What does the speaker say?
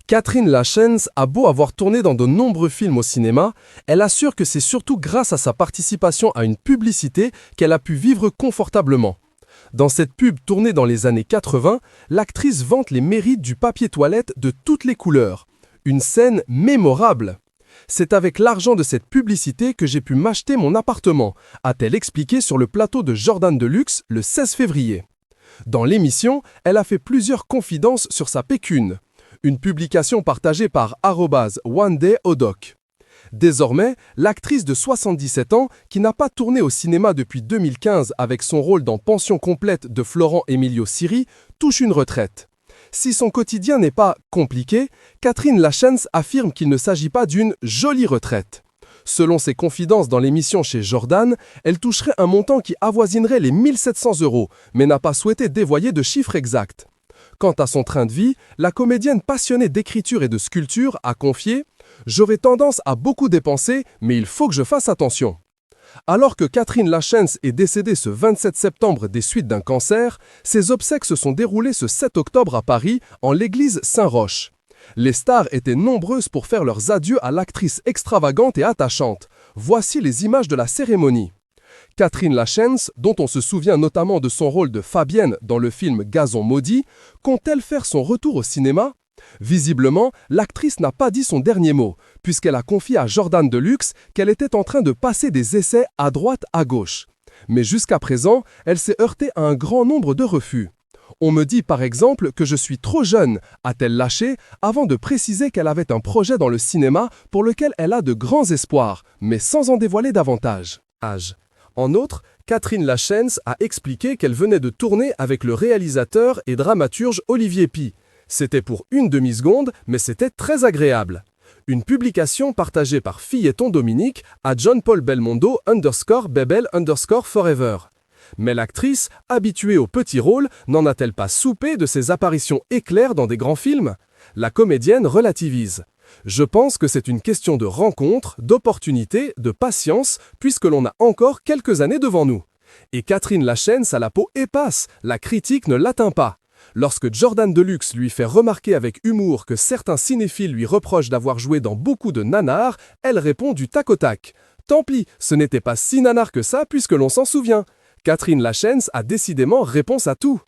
Catherine Lachance a beau avoir tourné dans de nombreux films au cinéma, elle assure que c'est surtout grâce à sa participation à une publicité qu'elle a pu vivre confortablement. Dans cette pub tournée dans les années 80, l'actrice vante les mérites du papier toilette de toutes les couleurs. Une scène mémorable. C'est avec l'argent de cette publicité que j'ai pu m'acheter mon appartement, a-t-elle expliqué sur le plateau de Jordan Deluxe le 16 février. Dans l'émission, elle a fait plusieurs confidences sur sa pécune. Une publication partagée par @OneDayOdoc. Désormais, l'actrice de 77 ans, qui n'a pas tourné au cinéma depuis 2015 avec son rôle dans Pension complète de Florent Emilio Siri, touche une retraite. Si son quotidien n'est pas compliqué, Catherine Lachance affirme qu'il ne s'agit pas d'une jolie retraite. Selon ses confidences dans l'émission chez Jordan, elle toucherait un montant qui avoisinerait les 1700 €, mais n'a pas souhaité dévoiler de chiffres exacts. Quant à son train de vie, la comédienne passionnée d'écriture et de sculpture a confié « J'aurais tendance à beaucoup dépenser, mais il faut que je fasse attention ». Alors que Catherine Lachance est décédée ce 27 septembre des suites d'un cancer, ses obsèques se sont déroulées ce 7 octobre à Paris, en l'église Saint-Roch. Les stars étaient nombreuses pour faire leurs adieux à l'actrice extravagante et attachante. Voici les images de la cérémonie. Catherine Lachance, dont on se souvient notamment de son rôle de Fabienne dans le film Gazon maudit, compte-t-elle faire son retour au cinéma? Visiblement, l'actrice n'a pas dit son dernier mot, puisqu'elle a confié à Jordan Deluxe qu'elle était en train de passer des essais à droite à gauche. Mais jusqu'à présent, elle s'est heurtée à un grand nombre de refus. On me dit par exemple que je suis trop jeune, a-t-elle lâché, avant de préciser qu'elle avait un projet dans le cinéma pour lequel elle a de grands espoirs, mais sans en dévoiler davantage. En outre, Catherine Lachance a expliqué qu'elle venait de tourner avec le réalisateur et dramaturge Olivier Py. C'était pour une demi-seconde, mais c'était très agréable. Une publication partagée par Filleton Dominique à John-Paul Belmondo _Bebel_Forever. Mais l'actrice, habituée aux petits rôles, n'en a-t-elle pas soupé de ses apparitions éclairs dans des grands films? La comédienne relativise. Je pense que c'est une question de rencontre, d'opportunité, de patience, puisque l'on a encore quelques années devant nous. Et Catherine Lachance a la peau épaisse, la critique ne l'atteint pas. Lorsque Jordan Deluxe lui fait remarquer avec humour que certains cinéphiles lui reprochent d'avoir joué dans beaucoup de nanars, elle répond du tac au tac. Tant pis, ce n'était pas si nanar que ça puisque l'on s'en souvient. Catherine Lachance a décidément réponse à tout.